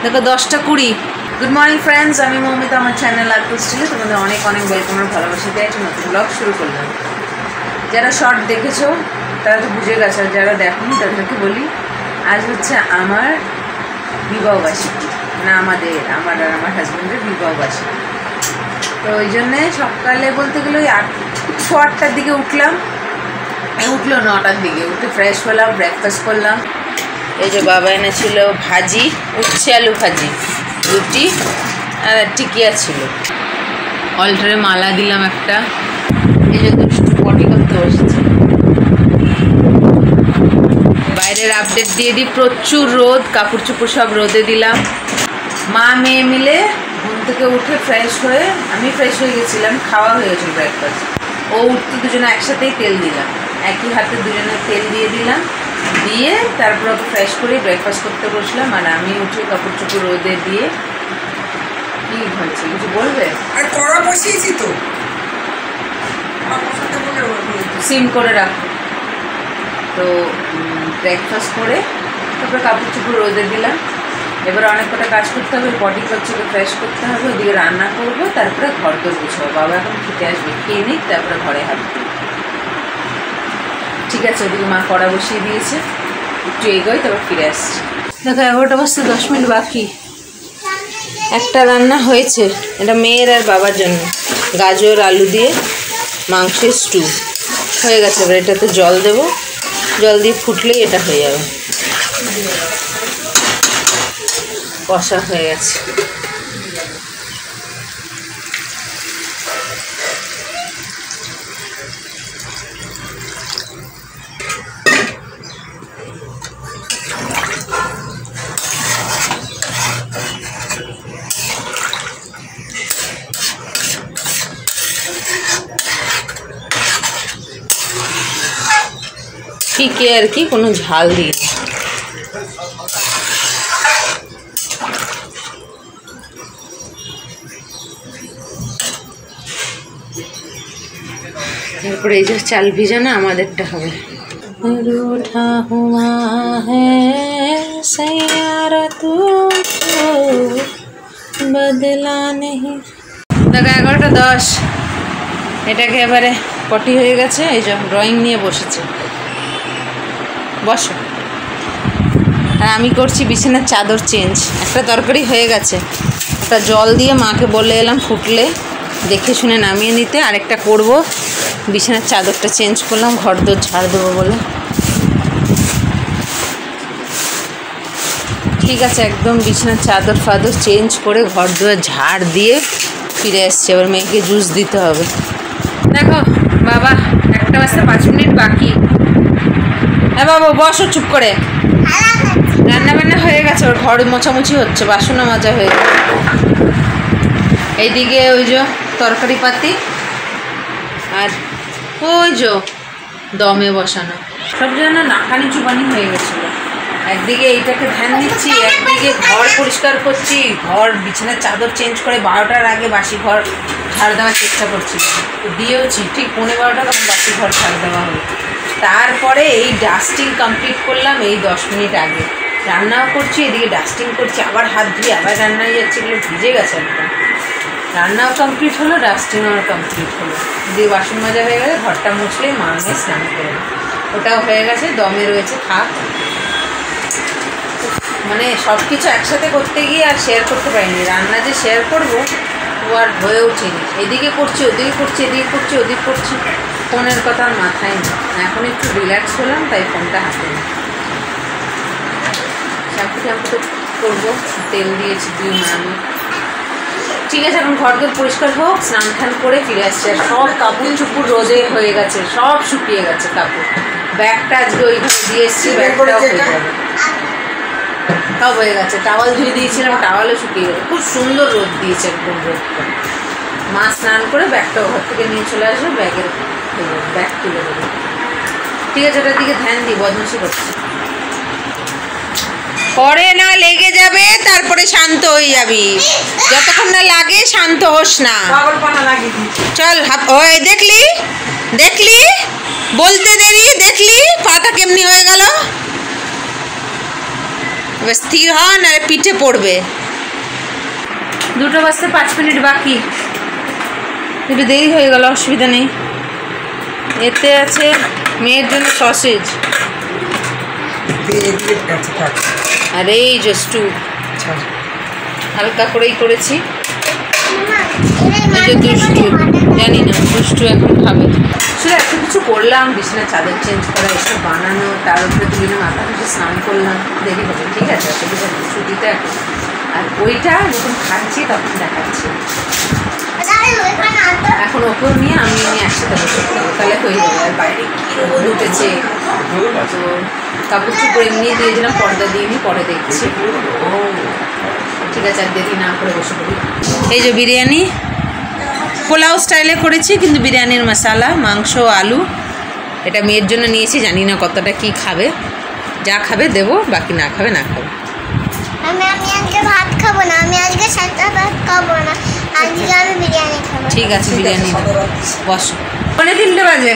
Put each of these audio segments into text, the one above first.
দেখো 10:20। Good morning friends, আমি মৌমিতা, আমার চ্যানেল আর্টস্টিলে তোমাদের অনেক অনেক ওয়েলকাম আর ভালোবাসা দিয়ে একটা নতুন ব্লগ শুরু করলাম। যারা শর্ট দেখেছো তারা তো বুঝে গেছে, আর যারা দেখোনি তাদেরকে বলি, আজ হচ্ছে আমার বিবাহবার্ষিকী, মানে আমার আর আমার হাজব্যান্ডের বিবাহবার্ষিকী। তো ওই জন্যে সকালে বলতে গেলে ওই 8টার দিকে উঠলো 9টার দিকে উঠে ফ্রেশ হলাম, ব্রেকফাস্ট করলাম। এই যে বাবা এনেছিল ভাজি, উচ্ছে আলু ভাজি, রুটি আর টিকিয়া ছিল। অল্টারে মালা দিলাম একটা। এই যে দুষ্টু পটি করতে বসেছে। বাইরের আপডেট দিয়ে দিই, প্রচুর রোদ, কাপড় চোপড় সব রোদে দিলাম। মা মেয়ে মিলে ঘুম থেকে উঠে ফ্রেশ হয়ে, আমি ফ্রেশ হয়ে গেছিলাম, খাওয়া হয়ে গেছিল ব্রেকফাস্ট। ও উঠতে দুজনে একসাথেই তেল দিলাম, একই হাতে দুজনে তেল দিয়ে দিলাম, দিয়ে তারপর ওকে ফ্রেশ করে ব্রেকফাস্ট করতে বসলাম। আর আমি উঠে কাপড় চোপড় রোদে দিয়ে কি হয়েছে কিছু বলবে? আর কড়া বসিয়েছি তো, সিম করে রাখো। তো ব্রেকফাস্ট করে তারপরে কাপড় চোপড় রোদে দিলাম। এবার অনেক কটা কাজ করতে হবে, পটি করছিকে ফ্রেশ করতে হবে, ওদিকে রান্না করবো, তারপরে ঘর দোর গুছাবো। বাবা এখন খেতে আসবে, খেয়ে নিক, তারপরে ঘরে হাঁটবে। ঠিক আছে, ওদিকে মা কড়া বসিয়ে দিয়েছে, একটু এগোই তারপর ফিরে আসছি। দেখো 11টা বাজতে 10 মিনিট বাকি। একটা রান্না হয়েছে, এটা মেয়ের আর বাবার জন্য, গাজর আলু দিয়ে মাংসের স্টু হয়ে গেছে। এবার এটাতে জল দেবো, জল দিয়ে ফুটলেই এটা হয়ে যাবে, কষা হয়ে গেছে। ঠিকই আর কি, কোনো ঝাল দিই। তারপরে এই যে চাল ভিজানো আমাদেরটা হবে। রুঠা হুয়া হ্যায় সায়ারা তুমকো বদলা নেহি। দেখো 11টা 10, এটাকে এবারে পটি হয়ে গেছে। এই যে ড্রয়িং নিয়ে বসেছে, বসো। আর আমি করছি বিছানার চাদর চেঞ্জ। একটা তরকারি হয়ে গেছে, একটা জল দিয়ে মাকে বলে এলাম ফুটলে দেখে শুনে নামিয়ে নিতে। আরেকটা করব, বিছানার চাদরটা চেঞ্জ করলাম, ঘর দোর ঝাড় দেবো বলে। ঠিক আছে, একদম বিছানার চাদর ফাদর চেঞ্জ করে ঘর দোর ঝাড় দিয়ে ফিরে এসছে। এবার মেয়েকে জুস দিতে হবে। দেখো বাবা, 1টা বাজতে 5 মিনিট বাকি। হ্যাঁ বাবা বসো চুপ করে। রান্না বান্না হয়ে গেছে, ওর ঘর মোছামুছি হচ্ছে, বাসনও মাজা হয়ে গেছে। এইদিকে ওই যে তরকারি পাতি, আর ওই যে দমে বসানো, সব যেন নাকানি চুবানি হয়ে গেছিলো। একদিকে এইটাকে ধ্যান দিচ্ছি, একদিকে ঘর পরিষ্কার করছি, ঘর বিছানার চাদর চেঞ্জ করে 12টার আগে বাসি ঘর ঝাড় দেওয়ার চেষ্টা করছি, দিয়েওছি ঠিক 11:15 তখন বাসি ঘর ঝাড় দেওয়া হলো। তারপরে এই ডাস্টিং কমপ্লিট করলাম এই 10 মিনিট আগে। রান্নাও করছি, এদিকে ডাস্টিং করছি, আবার হাত ধুয়ে আবার রান্নায় যাচ্ছে, এগুলো ভিজে গেছে একদম। রান্নাও কমপ্লিট হলো, ডাস্টিংও কমপ্লিট হলো। দিয়ে বাসন মাজা হয়ে গেলে ঘরটা মুছলে মা মেয়ে স্নান করে, ওটাও হয়ে গেছে, দমে রয়েছে থাক। মানে সব কিছু একসাথে করতে গিয়ে আর শেয়ার করতে পারিনি। রান্না যে শেয়ার করবো ও আর হয়ে ওঠেনি। এদিকে করছি, ওদিকে করছি, এদিকে করছি, ওদিকে করছি, ফোনের কথা আর মাথায় নেই। এখন একটু রিল্যাক্স হলাম, তাই ফোনটা হাতে নিই। শ্যাম্পু তো করবো, তেল দিয়েছি 2 নামি। ঠিক আছে, এখন ঘর দোর পরিষ্কার হোক, স্নান টান করে ফিরে আসছে। আর সব কাপড় চুপুর রোদে হয়ে গেছে, সব শুকিয়ে গেছে কাপড়। ব্যাগটা আজকে ওইখানে দিয়ে এসেছি, ব্যাগটাও হয়ে যাবে, তাও হয়ে গেছে। টাওয়াল ধুয়ে দিয়েছিলাম, টাওয়ালও শুকিয়ে গেছে। খুব সুন্দর রোদ দিয়েছে, একদম রোদটা। মা স্নান করে ব্যাগটাও ঘর থেকে নিয়ে চলে আসবে, ব্যাগ তুলে দেবো। ঠিক আছে, ওটার দিকে ধ্যান দিই, বদমাশি করছি। পরে না লেগে যাবে, তারপরে শান্ত হয়ে যাবি। যতক্ষণ না লাগে শান্ত হোস না। চল ওই দেখলি দেখলি বলতে দেরি, দেখলি পাটা কেমনি হয়ে গেল। এবার স্থির হন আর পিঠে পড়বে। 2টা বাজতে 5 মিনিট বাকি, একটু দেরি হয়ে গেল, অসুবিধা নেই। এতে আছে মেয়ের জন্য সসেজ, আর এই জস্টু হালকা করেই করেছি। এই যে দুষ্টু, জানি না দুষ্টু এখন খাবে। শুধু এত কিছু করলাম, বিছানা চাদর চেঞ্জ করা, এসব বানানো, তার উপরে দুদিনে মাথা ঘষে স্নান করলাম, দেরি হবে, ঠিক আছে, অসুবিধা নেই, ছুটিতে এখন। আর ওইটা যখন খাচ্ছি তখন দেখাচ্ছি। এখন ওকেও নিয়ে আমি একসাথে বসে পড়বো, তাহলে হয়ে যাবে। আর বাইরে কী রোদ উঠেছে, তো কাপড় চোপড় এমনি দিয়েছিলাম, পর্দা দিয়ে নি, পরে দেখছি। ও ঠিক আছে, আর দেরি না করে বসে পড়ি। এই যে বিরিয়ানি পোলাও স্টাইলে করেছি, কিন্তু বিরিয়ানির মশলা, মাংস, আলু, এটা মেয়ের জন্য নিয়েছি। জানি না কতটা কি খাবে, যা খাবে দেবো, বাকি না খাবে না খাবে। আমি আজকে ভাত খাবো না, আমি আজকে সাদা ভাত খাবো না, আজকে আমি বিরিয়ানি খাবো। ঠিক আছে, বিরিয়ানি বস। 3:30 বাজে,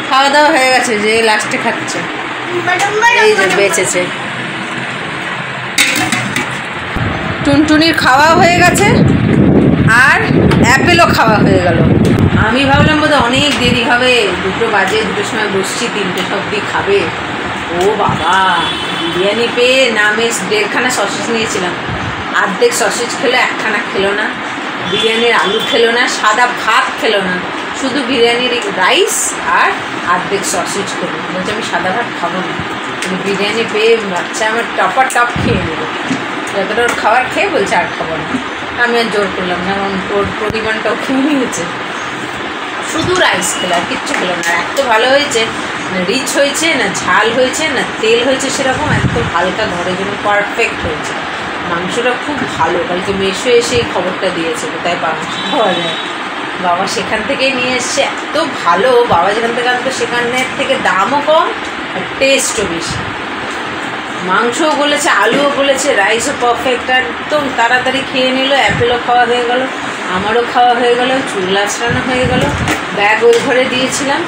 খাওয়া দাওয়া হয়ে গেছে, যে লাস্টে খাচ্ছে এই যে বেঁচেছে। টুনটুনির খাওয়া হয়ে গেছে, আর অ্যাপেলও খাওয়া হয়ে গেল। আমি ভাবলাম বোধহয় অনেক দেরি হবে, 2টো বাজে, 2টোর সময় বসছি, 3টে সবজি খাবে। ও বাবা, বিরিয়ানি পেয়ে নামে 1.5খানা সসেজ নিয়েছিলাম, অর্ধেক সসেজ খেলো, 1খানা খেলো না। বিরিয়ানির আলু খেলো না, সাদা ভাত খেলো না, শুধু বিরিয়ানির রাইস আর অর্ধেক সসেজ খেলো। বলছে আমি সাদা ভাত খাবো না, আমি বিরিয়ানি পেয়ে বাচ্চা আমার টপ খেয়ে নেবো। যতটা ওর খাবার খেয়ে বলছে আর খাবো না। আমি আর জোর করলাম না, কারণ ওর পরিমাণটাও খেয়ে নিয়েছে। শুধু রাইস খেলো, আর কিচ্ছু খেলো না। এত ভালো হয়েছে, না রিচ হয়েছে, না ঝাল হয়েছে, না তেল হয়েছে সেরকম, এত হালকা, ঘরের জন্য পারফেক্ট হয়েছে। মাংসটা খুব ভালো, কালকে মেশো এসে এই খবরটা দিয়েছে কোথায় মাংস পাওয়া যায়। বাবা সেখান থেকেই নিয়ে এসছে, এত ভালো। বাবা যেখান থেকে আনতো সেখানের থেকে দামও কম আর টেস্টও বেশি। মাংসও গলেছে, আলুও গলেছে, রাইসও পারফেক্ট, একদম তাড়াতাড়ি খেয়ে নিল। অ্যাপেলও খাওয়া হয়ে গেল, আমারও খাওয়া হয়ে গেল, চুল আঁচড়ানো হয়ে গেল। ব্যাগ ওই ঘরে দিয়েছিলাম,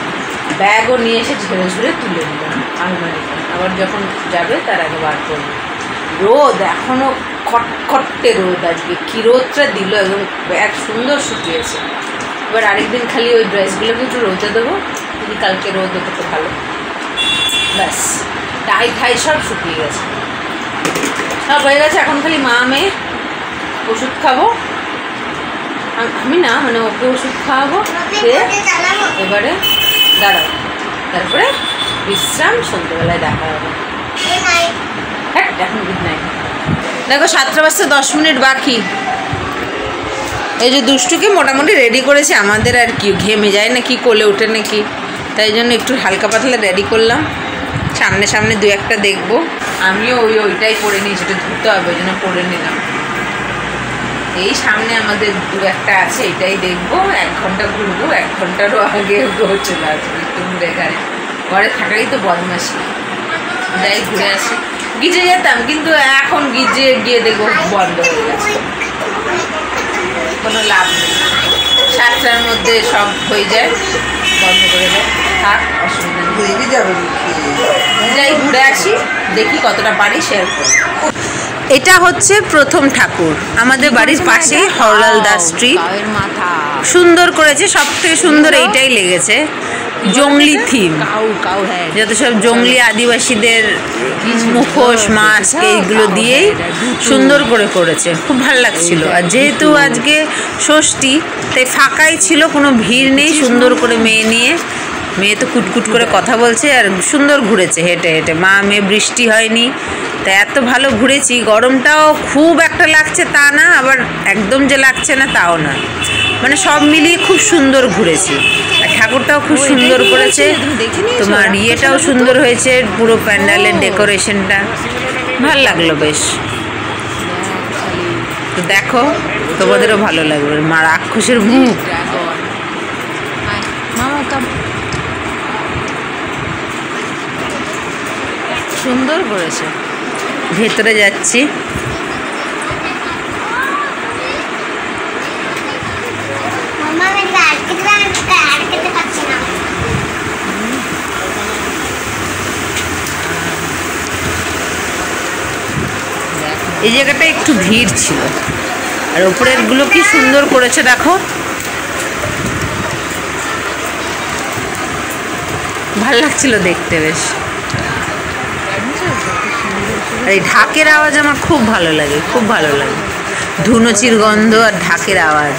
ব্যাগও নিয়ে এসে ঝেড়ে ঝুড়ে তুলে নিলাম আলমারিতে, আবার যখন যাবে তার আগে বার করবো। রোদ এখনও খটখটে রোদ, আজকে কী রোদটা দিল, একদম ব্যাগ সুন্দর শুকিয়েছে। এবার আরেকদিন খালি ওই ড্রেসগুলোকে একটু রোদে দেবো, যদি কালকে রোদ হতে তো ভালো। ব্যাস টাই ঠাই সব শুকিয়ে গেছে, সব হয়ে গেছে। এখন খালি মা মেয়ে ওষুধ খাবো, আমি না মানে ওকে ওষুধ খাওয়াবো, এবারে দাঁড়াও, তারপরে বিশ্রাম, সন্ধ্যেবেলায় দেখা হবে। হ্যাঁ এখন গুড নাইট। দেখো 7টা বাজতে 10 মিনিট বাকি। এই যে দুষ্টুকে মোটামুটি রেডি করেছে, আমাদের আর কি ঘেমে যায় না কি, কোলে ওঠে নাকি, তাই জন্য একটু হালকা পাতলা রেডি করলাম। সামনে 2-1টা দেখবো, আমিও ওইটাই পরে নিই, যেটা ধুতে হবে, ওই জন্য পরে নিলাম। এই সামনে আমাদের 2-1টা আছে, এটাই দেখবো, 1 ঘন্টা ঘুরবো, 1 ঘন্টারও আগে চলে আসবো একটু ঘুরে ঘাড়ে। ঘরে থাকাই তো বদমাশি, যাই ঘুরে আসি। গিজে যেতাম, কিন্তু এখন গিজে গিয়ে দেখবো বন্ধ হয়ে গেছে, কোনো লাভ নেই। 7টার মধ্যে সব হয়ে যায়, বন্ধ করে দেয়, থাক, অসুবিধা নেই। যাই ঘুরে আসি, দেখি কতটা পারি শেয়ার করি। এটা হচ্ছে প্রথম ঠাকুর, আমাদের বাড়ির পাশেই হরলাল দাস স্ট্রিট। সুন্দর করেছে, সব থেকে সুন্দর এইটাই লেগেছে, জঙ্গলি থিম, যত সব জঙ্গলি আদিবাসীদের মুখোশ, মাস্ক, এইগুলো দিয়েই সুন্দর করে করেছে, খুব ভালো লাগছিল। আর যেহেতু আজকে ষষ্ঠী, তাই ফাঁকাই ছিল, কোনো ভিড় নেই। সুন্দর করে মেয়ে তো কুটকুট করে কথা বলছে, আর সুন্দর ঘুরেছে হেঁটে হেঁটে, মা মেয়ে, বৃষ্টি হয়নি, তাই এত ভালো ঘুরেছি। গরমটাও খুব একটা লাগছে তা না, আবার একদম যে লাগছে না তাও না, মানে সব মিলিয়ে খুব সুন্দর ঘুরেছি। আর ঠাকুরটাও খুব সুন্দর করেছে, তোমার ইয়েটাও সুন্দর হয়েছে, পুরো প্যান্ডেলের ডেকোরেশনটা ভাল লাগলো বেশ। তো দেখো, তোমাদেরও ভালো লাগবে। মা রাক্ষসের মুখ, সুন্দর করেছে। ভেতরে যাচ্ছি, এই জায়গাটা একটু ভিড় ছিল। আর ওপরের গুলো কি সুন্দর করেছে দেখো, ভালো লাগছিল দেখতে বেশ। আর এই ঢাকের আওয়াজ আমার খুব ভালো লাগে, খুব ভালো লাগে। ধুনুচির গন্ধ আর ঢাকের আওয়াজ।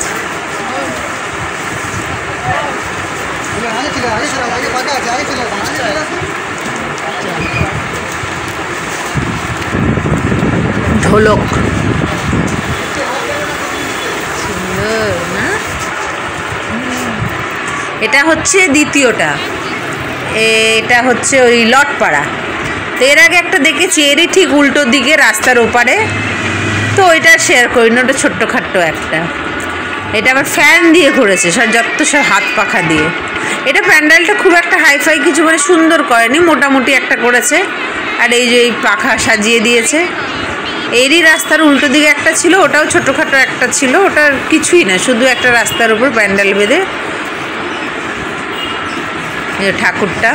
ঢোলক সুন্দর না? এটা হচ্ছে দ্বিতীয়টা, এটা হচ্ছে ওই লটপাড়া। তো এর আগে একটা দেখেছি এরই ঠিক উল্টো দিকে রাস্তার ওপারে, তো ওইটা শেয়ার করি না, ওটা ছোট্টখাট্ট একটা। এটা আবার ফ্যান দিয়ে করেছে, সব যত সব হাত পাখা দিয়ে। এটা প্যান্ডেলটা খুব একটা হাইফাই কিছু মানে সুন্দর করেনি, মোটামুটি একটা করেছে। আর এই যে এই পাখা সাজিয়ে দিয়েছে। এরই রাস্তার উল্টো দিকে একটা ছিল, ওটাও ছোটোখাটো একটা ছিল, ওটার কিছুই না, শুধু একটা রাস্তার উপর প্যান্ডেল বেঁধে এই ঠাকুরটা।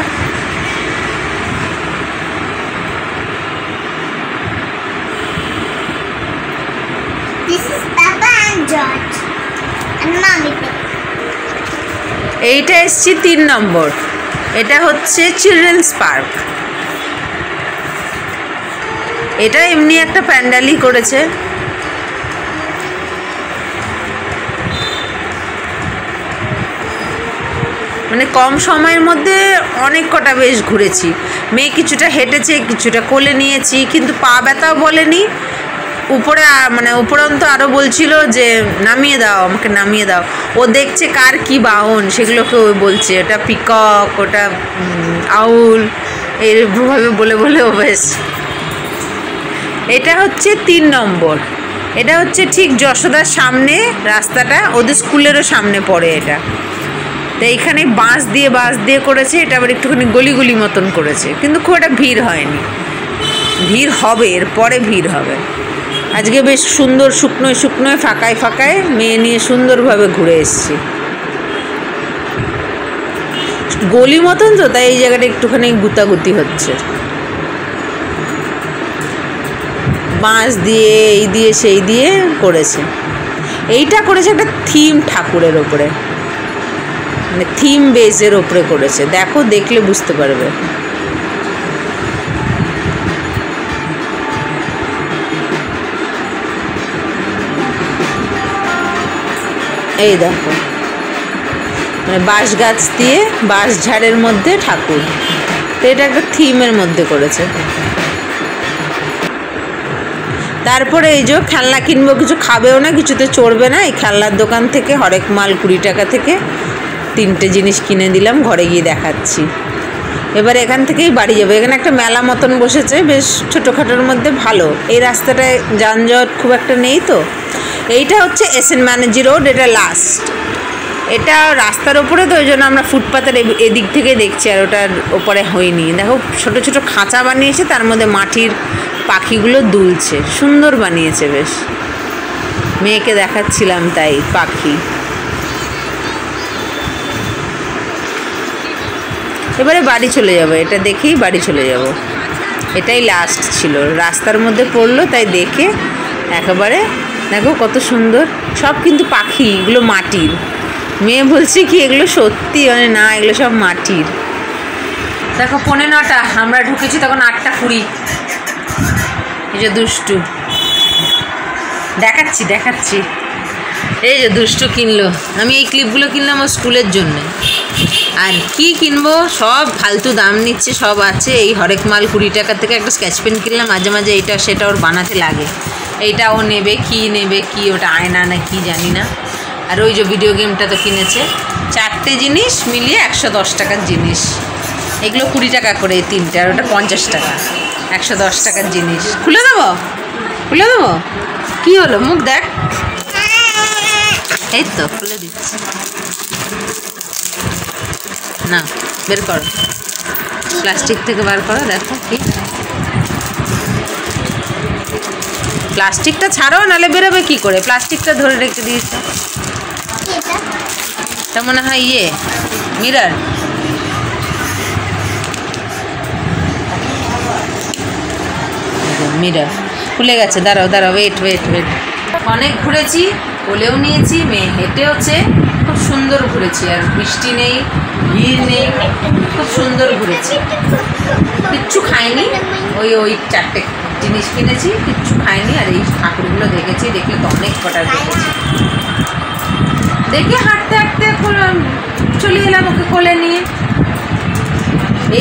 এইটা এসছি 3 নম্বর, এটা হচ্ছে চিলড্রেন্স পার্ক। এটা এমনি একটা প্যান্ডেলই করেছে। মানে কম সময়ের মধ্যে অনেক কটা বেশ ঘুরেছি। মেয়ে কিছুটা হেঁটেছে, কিছুটা কোলে নিয়েছি, কিন্তু পা ব্যথাও বলেনি। উপরে মানে উপরন্ত আরও বলছিল যে নামিয়ে দাও, আমাকে নামিয়ে দাও। ও দেখছে কার কি বাহন সেগুলোকে ও বলছে, ওটা পিকক, ওটা আউল, এইভাবে বলে বলে ও বেশ। এটা হচ্ছে 3 নম্বর, এটা হচ্ছে ঠিক যশোদার সামনে রাস্তাটা, ওদের স্কুলেরও সামনে পড়ে এটা। তো এইখানে বাঁশ দিয়ে করেছে, এটা আবার একটুখানি গলি গলি মতন করেছে, কিন্তু খুব একটা ভিড় হয়নি। ভিড় হবে, এরপরে ভিড় হবে। আজকে বেশ সুন্দর শুকনোয় শুকনোয় ফাঁকায় ফাঁকায় মেয়ে নিয়ে সুন্দরভাবে ঘুরে এসেছি। গলি মতন তো, তাই এই জায়গাটা একটুখানি গুতাগুতি হচ্ছে। বাঁশ দিয়ে এই দিয়ে সেই দিয়ে করেছে। এইটা করেছে একটা থিম ঠাকুরের ওপরে, মানে থিম বেসের ওপরে করেছে। দেখো, দেখলে বুঝতে পারবে। এই দেখো, মানে বাঁশ গাছ দিয়ে বাঁশ ঝাড়ের মধ্যে ঠাকুর, তো এটা একটা থিমের মধ্যে করেছে। তারপরে এই যে খেলনা কিনবো, কিছু খাবেও না, কিছুতে চড়বে না। এই খেলনার দোকান থেকে হরেক মাল 20 টাকা থেকে 3টে জিনিস কিনে দিলাম, ঘরে গিয়ে দেখাচ্ছি। এবার এখান থেকেই বাড়ি যাবো। এখানে একটা মেলা মতন বসেছে, বেশ ছোটোখাটোর মধ্যে ভালো। এই রাস্তাটায় যানজট খুব একটা নেই তো। এইটা হচ্ছে SN ব্যানার্জি রোড, এটা লাস্ট। এটা রাস্তার ওপরে তো, ওই জন্য আমরা ফুটপাতের এদিক থেকে দেখছি, আর ওটার ওপরে হয়নি। দেখো ছোট ছোট খাঁচা বানিয়েছে, তার মধ্যে মাটির পাখিগুলো দুলছে, সুন্দর বানিয়েছে বেশ। মেয়েকে দেখাচ্ছিলাম তাই পাখি। এবারে বাড়ি চলে যাব, এটা দেখেই বাড়ি চলে যাব। এটাই লাস্ট ছিল, রাস্তার মধ্যে পড়লো তাই দেখে একেবারে। দেখো কত সুন্দর সব, কিন্তু পাখি, এগুলো মাটির। মেয়ে বলছে কি এগুলো সত্যি, মানে না, এগুলো সব মাটির। দেখো 9:45, আমরা ঢুকেছি তখন 8:20। এই যে দুষ্টু, দেখাচ্ছি। এই যে দুষ্টু কিনলো। আমি এই ক্লিপগুলো কিনলাম ওর স্কুলের জন্য। আর কি কিনবো, সব ফালতু দাম নিচ্ছে, সব আছে। এই হরেক মাল 20 টাকা থেকে একটা স্কেচ পেন কিনলাম, মাঝে মাঝে এইটা সেটা ওর বানাতে লাগে। এইটা ও নেবে কি ওটা আয়না না কি জানি না। আর ওই যে ভিডিও গেমটা তো কিনেছে। 4টে জিনিস মিলিয়ে 110 টাকার জিনিস। এগুলো 20 টাকা করে এই 3টে, আর ওটা 50 টাকা। 110 টাকার জিনিস। খুলে দেবো কি হলো, মুখ দেখ। এই তো খুলে দিচ্ছি, না বের করো, প্লাস্টিক থেকে বার করো। দেখো কি, প্লাস্টিকটা ছাড়ো, নাহলে বেরোবে কি করে। প্লাস্টিকটা ধরে রেখে দিয়েছে। এটা মনে হয় মিরর। মিরর খুলে গেছে, দাঁড়াও দাঁড়াও, ওয়েট ওয়েট ওয়েট। অনেক ঘুরেছি, কোলেও নিয়েছি, মেয়ে হেঁটেওছে, খুব সুন্দর ঘুরেছি। আর বৃষ্টি নেই, ভিড় নেই, খুব সুন্দর ঘুরেছি। কিচ্ছু খাইনি, ওই ওই 4টে জিনিস কিনেছি, কিচ্ছু খাইনি। আর এই ঠাকুরগুলো দেখেছি, দেখলে তো অনেক কটা দেখেছি। দেখে হাঁটতে হাঁটতে চলে এলাম ওকে কোলে নিয়ে।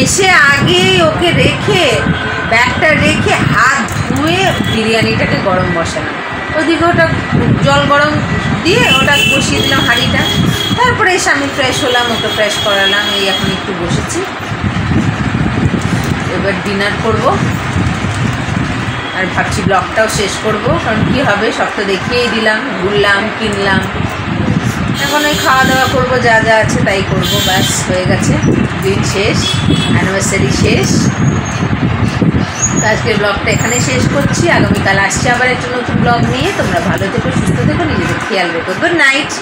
এসে আগে ওকে রেখে, ব্যাগটা রেখে হাত ধুয়ে বিরিয়ানিটাকে গরম বসালাম। ওদিকে ওটা জল গরম দিয়ে ওটা বসিয়ে দিলাম হাঁড়িটা। তারপরে এসে আমি ফ্রেশ হলাম, ওকে ফ্রেশ করালাম। এই এখন একটু বসেছি, এবার ডিনার করব। আর ভাবছি ব্লগটাও শেষ করব, কারণ কী হবে, সব তো দেখিয়েই দিলাম, ঘুরলাম, কিনলাম। এখন ওই খাওয়া দাওয়া করবো, যা যা আছে তাই করবো, ব্যাস হয়ে গেছে, দিন শেষ, অ্যানিভার্সারি শেষ। আজকের ব্লগটা এখানে শেষ করছি। আগামীকাল আসছি আবার একটা নতুন ব্লগ নিয়ে। তোমরা ভালো থেকো, সুস্থ থেকো, নিজেদের খেয়াল রেখো। Good night.